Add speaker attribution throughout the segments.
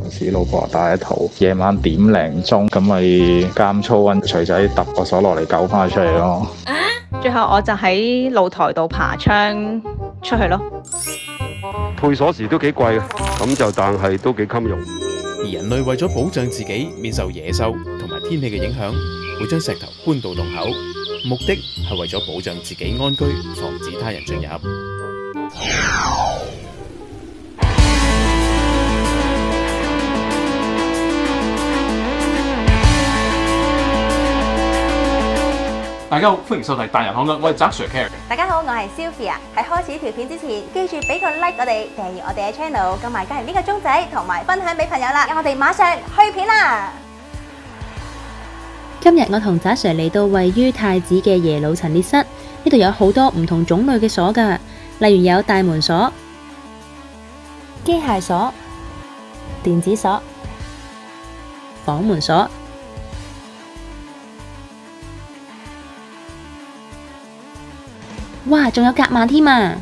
Speaker 1: 時老婆大一肚，夜晚點零鐘咁咪監操揾錘仔揼個鎖落嚟救翻佢出嚟咯。
Speaker 2: 最後我就喺露台度爬窗出去咯。
Speaker 3: 配鎖匙都幾貴嘅，咁就但係都幾襟用。
Speaker 4: 而人類為咗保障自己免受野獸同埋天氣嘅影響，會將石頭搬到洞口，目的係為咗保障自己安居，防止他人進入。
Speaker 5: 大家好，歡迎收睇大人看案，我係澤 Sir Carrie。
Speaker 6: 大家好，我係 Sylvia。喺開始條片之前，記住俾個 like 我哋，訂閱我哋嘅 channel， 撳埋隔籬呢個鐘仔，同埋分享俾朋友啦。咁我哋馬上去片啦！
Speaker 7: 今日我同澤 Sir 嚟到位於太子嘅耶魯陳列室，呢度有好多唔同種類嘅鎖㗎，例如有大門鎖、機械鎖、電子鎖、房門鎖。哇，仲有夾萬添啊！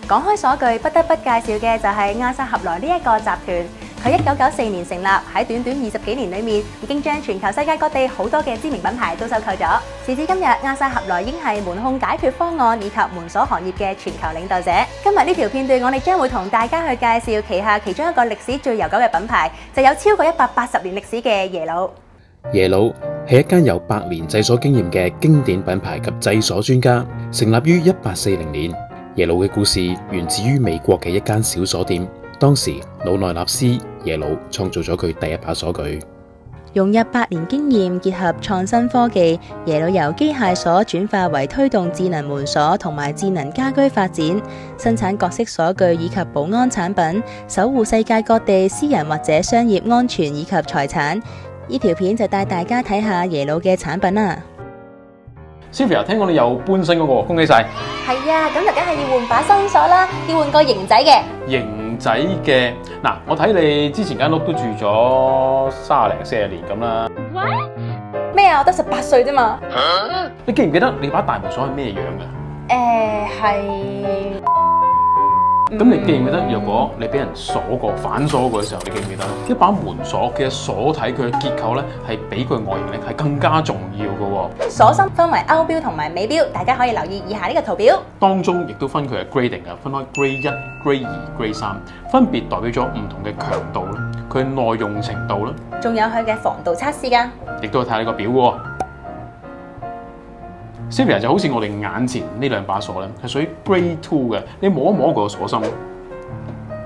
Speaker 6: 講開鎖具，不得不介紹嘅就係亞薩合來呢一個集團。佢1994年成立，喺短短20幾年裏面，已經將全球世界各地好多嘅知名品牌都收購咗。時至今日，亞薩合來已經係門控解決方案以及門鎖行業嘅全球領導者。今日呢條片段，我哋將會同大家去介紹旗下其中一個歷史最悠久嘅品牌，就有超過180年歷史嘅耶魯。
Speaker 4: 耶魯係一間有100年製鎖經驗嘅經典品牌及製鎖專家，成立於1840年。耶魯嘅故事源自於美國嘅一間小鎖店。當時魯內納斯耶魯創造咗佢第一把鎖具，
Speaker 7: 融入100年經驗，結合創新科技，耶魯由機械鎖轉化為推動智能門鎖同埋智能家居發展，生產各式鎖具以及保安產品，守護世界各地私人或者商業安全以及財產。呢條片就帶大家睇下耶魯嘅產品啦。
Speaker 5: Sylvia， 聽講你有搬新嗰個，恭喜晒！
Speaker 6: 係啊，咁就梗係要換把新鎖啦，要換個型仔嘅。
Speaker 5: 型仔嘅嗱，我睇你之前間屋都住咗30零40年咁啦。
Speaker 6: 咩啊？我得18歲啫嘛。
Speaker 5: 你記唔記得你把大門鎖係咩樣嘅？
Speaker 6: 係。
Speaker 5: 咁你記唔記得，若果你俾人鎖過、反鎖過嘅時候，你記唔記得一把門鎖嘅鎖體佢嘅結構咧，係比佢外形咧係更加重要嘅喎。
Speaker 6: 鎖芯分為歐標同埋美標，大家可以留意以下呢個圖表。
Speaker 5: 當中亦都分佢嘅 grading 啊，分開 grade 1、grade 2、grade 3，分別代表咗唔同嘅強度啦，佢耐用程度啦，
Speaker 6: 仲有佢嘅防盜測試㗎。
Speaker 5: 亦都要睇下呢個表喎。Sylvia 就好似我哋眼前呢兩把鎖咧，係屬於 Grade 2嘅。你摸一摸佢個鎖芯，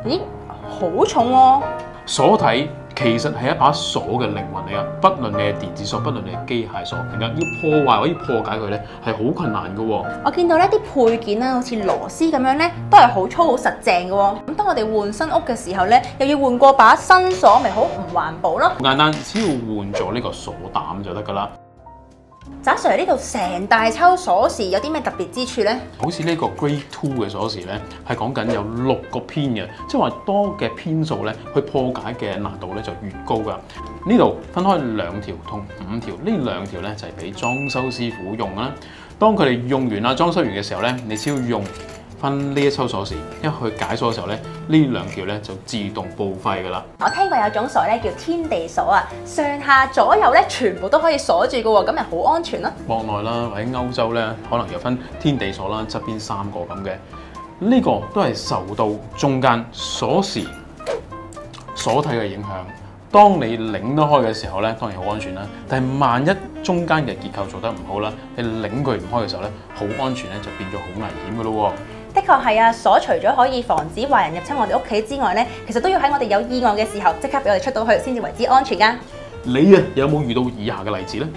Speaker 6: 咦，好重喎！
Speaker 5: 鎖體其實係一把鎖嘅靈魂嚟㗎，不論你係電子鎖，不論你係機械鎖，而家要破壞或者破解佢咧，係好困難㗎喎。
Speaker 6: 我見到呢啲配件啦，好似螺絲咁樣咧，都係好粗好實淨嘅喎。咁當我哋換新屋嘅時候咧，又要換過把新鎖，咪好唔環保咯？
Speaker 5: 好簡單，只要換咗呢個鎖膽就得㗎啦。
Speaker 6: 澤 Sir， 呢度成大抽鎖匙有啲咩特別之處呢？
Speaker 5: 好似呢個 Grade 2嘅鎖匙咧，係講緊有6個編嘅，即係話多嘅編數咧，去破解嘅難度咧就越高㗎。呢度分開2條同5條，呢2條咧就係俾裝修師傅用啦。當佢哋用完啦、裝修完嘅時候咧，你只要用翻呢一抽鎖匙，一去解鎖嘅時候咧，呢2條咧就自動報廢㗎啦。
Speaker 6: 我聽過有種鎖咧叫天地鎖啊，上下左右咧全部都可以鎖住㗎喎，咁咪好安全咯。
Speaker 5: 國內啦或者歐洲咧，可能有分天地鎖啦，側邊3個咁嘅，呢個都係受到中間鎖匙鎖體嘅影響。當你擰得開嘅時候咧，當然好安全啦。但係萬一中間嘅結構做得唔好啦，你擰佢唔開嘅時候咧，好安全咧就變咗好危險㗎咯喎。
Speaker 6: 的確係啊，鎖除咗可以防止壞人入侵我哋屋企之外咧，其實都要喺我哋有意外嘅時候即刻俾我哋出到去先至為之安全㗎。
Speaker 5: 你啊有冇遇到以下嘅例子咧？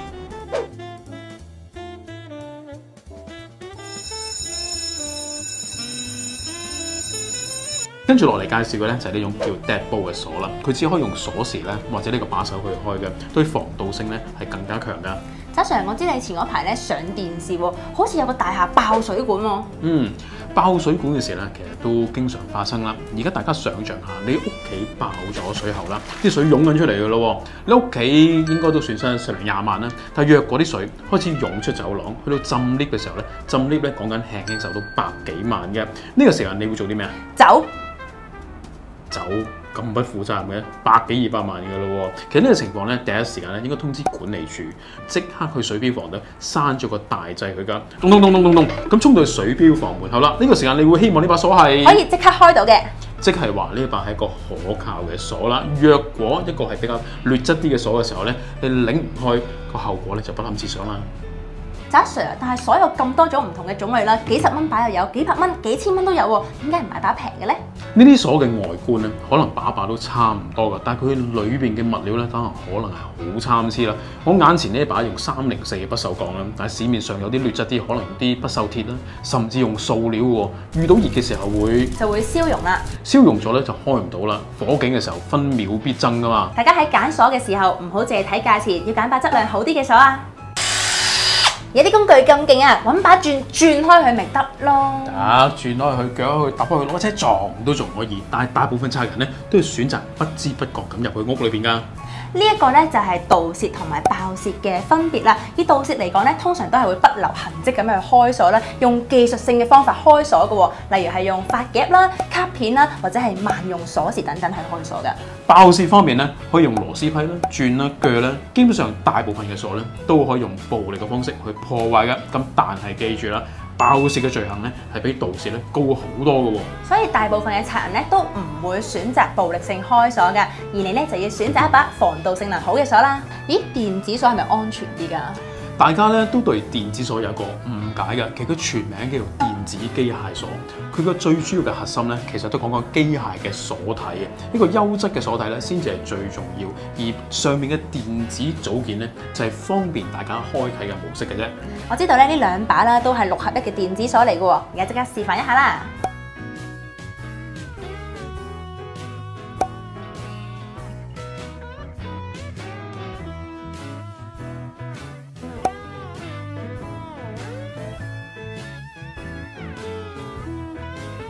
Speaker 5: 跟住落嚟介紹嘅咧就係呢種叫 deadbolt 嘅鎖啦，佢只可以用鎖匙咧或者呢個把手去開嘅，對防盜性咧係更加強㗎。
Speaker 6: 澤 Sir， 我知你前嗰排咧上電視喎，好似有個大廈爆水管喎。
Speaker 5: 爆水管嘅事咧，其實都經常發生啦。而家大家想像下，你屋企爆咗水喉啦，啲水湧緊出嚟嘅咯喎，你屋企應該都損失10零20萬啦。但係若果啲水開始湧出走廊，去到浸 lift 嘅時候咧，浸 lift 咧講緊輕輕受到百幾萬嘅。呢個時間你會做啲咩啊？走咁不負責任嘅，100幾200萬嘅咯喎。其實呢個情況咧，第一時間咧應該通知管理處，即刻去水錶房度閂咗個大掣佢㗎，咚咚咚咚咚咚，咁衝到去水錶房門口啦。呢個時間你會希望呢把鎖係
Speaker 6: 可以即刻開到嘅，
Speaker 5: 即係話呢把係一個可靠嘅鎖啦。若果一個係比較劣質啲嘅鎖嘅時候咧，你擰唔開，個後果咧就不堪設想啦。
Speaker 6: 阿 Sir， 但係所有咁多種唔同嘅種類啦，幾十蚊把又有，幾百蚊、幾千蚊都有喎，點解唔買把平嘅咧？
Speaker 5: 呢啲鎖嘅外觀咧，可能把都差唔多㗎，但係佢裏邊嘅物料咧，可能係好參差啦。我眼前呢一把用304嘅不鏽鋼啦，但係市面上有啲劣質啲，可能用啲不鏽鐵啦，甚至用塑料喎。遇到熱嘅時候就會燒溶啦，燒溶咗咧就開唔到啦。火警嘅時候分秒必爭㗎嘛。大家喺揀鎖嘅時候唔好淨係睇價錢，要揀把質量好啲嘅鎖啊！有啲工具咁勁啊，揾把轉開佢咪得咯。轉開佢，腳開佢，揼開佢，攞車撞都仲可以。但係大部分賊人咧都要選擇不知不覺咁入去屋裏邊㗎。呢一個咧就係盜竊同埋爆竊嘅分別啦。以盜竊嚟講咧，通常都係會不留痕跡咁樣去開鎖啦，用技術性嘅方法開鎖嘅喎，例如係用髮夾啦、卡片啦，或者係萬用鎖匙等等去開鎖嘅。爆竊方面咧，可以用螺絲批啦、鑽啦、鋸啦，基本上大部分嘅鎖咧都可以用暴力嘅方式去破壞嘅。咁但係記住啦，爆竊嘅罪行咧係比盜竊咧高好多嘅喎。所以大部分嘅賊人咧都唔會選擇暴力性開鎖嘅，而你咧就要選擇一把防盜性能好嘅鎖啦。咦，電子鎖係咪安全啲㗎？大家咧都對電子鎖有一個誤解嘅，其實佢全名叫做電子機械鎖。佢個最主要嘅核心咧，其實都講講機械嘅鎖體嘅。呢個優質嘅鎖體咧，先至係最重要。而上面嘅電子組件咧，就係方便大家開啟嘅模式嘅啫。我知道咧，呢兩把啦都係6合1嘅電子鎖嚟嘅喎，而家即刻示範一下啦。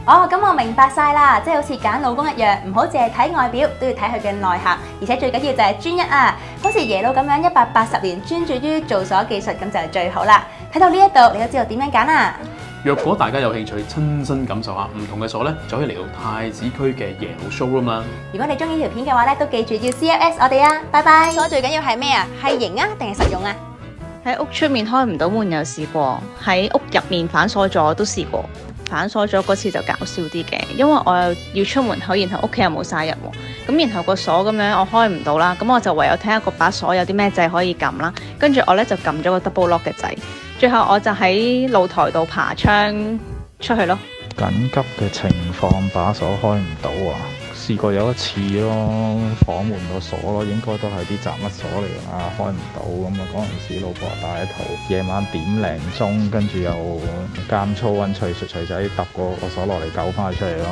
Speaker 5: 哦，咁我明白晒啦，即係好似揀老公一樣，唔好淨係睇外表，都要睇佢嘅內涵，而且最緊要就係專一啊！好似耶魯咁樣180年專注於做鎖技術，咁就係最好啦。睇到呢一度，你都知道點樣揀啦。若果大家有興趣親身感受下唔同嘅鎖咧，就可以嚟到太子區嘅耶魯 showroom 啦。如果你中意條片嘅話咧，都記住要 CLS 我哋啊！拜拜。鎖最緊要係咩啊？係型啊，定係實用啊？
Speaker 2: 喺屋出面開唔到門又試過，喺屋入面反鎖咗都試過。反鎖咗嗰次就搞笑啲嘅，因為我又要出門口，然後屋企又冇晒人喎，咁然後個鎖咁樣我開唔到啦，咁我就唯有睇下個把鎖有啲咩掣可以撳啦，跟住我咧就撳咗個 double lock 嘅掣，最後我就喺露台度爬窗出去咯。
Speaker 1: 緊急嘅情況把鎖開唔到啊！試過有一次咯，房門個鎖咯，應該都係啲雜物鎖嚟㗎，開唔到咁啊！嗰陣時老婆大肚，夜晚1點零鐘，跟住又監粗揾錘仔揼個鎖落嚟救翻佢出嚟咯。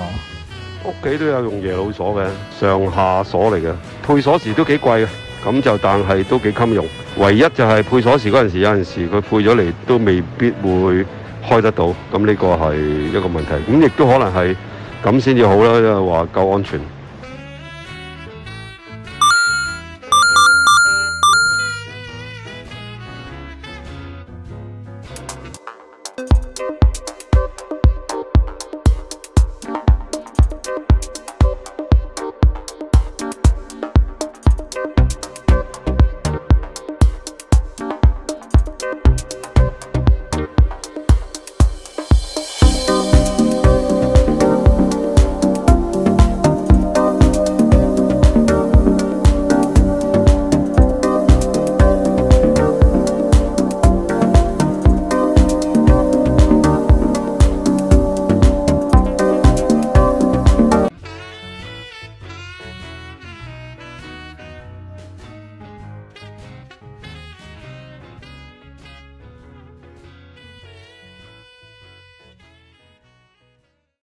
Speaker 3: 屋企都有用耶魯鎖嘅，上下鎖嚟嘅，配鎖匙都幾貴嘅，咁就但係都幾襟用。唯一就係配鎖匙嗰陣時，有陣時佢配咗嚟都未必會開得到，咁呢個係一個問題。咁亦都可能係咁先至好啦，因為話夠安全。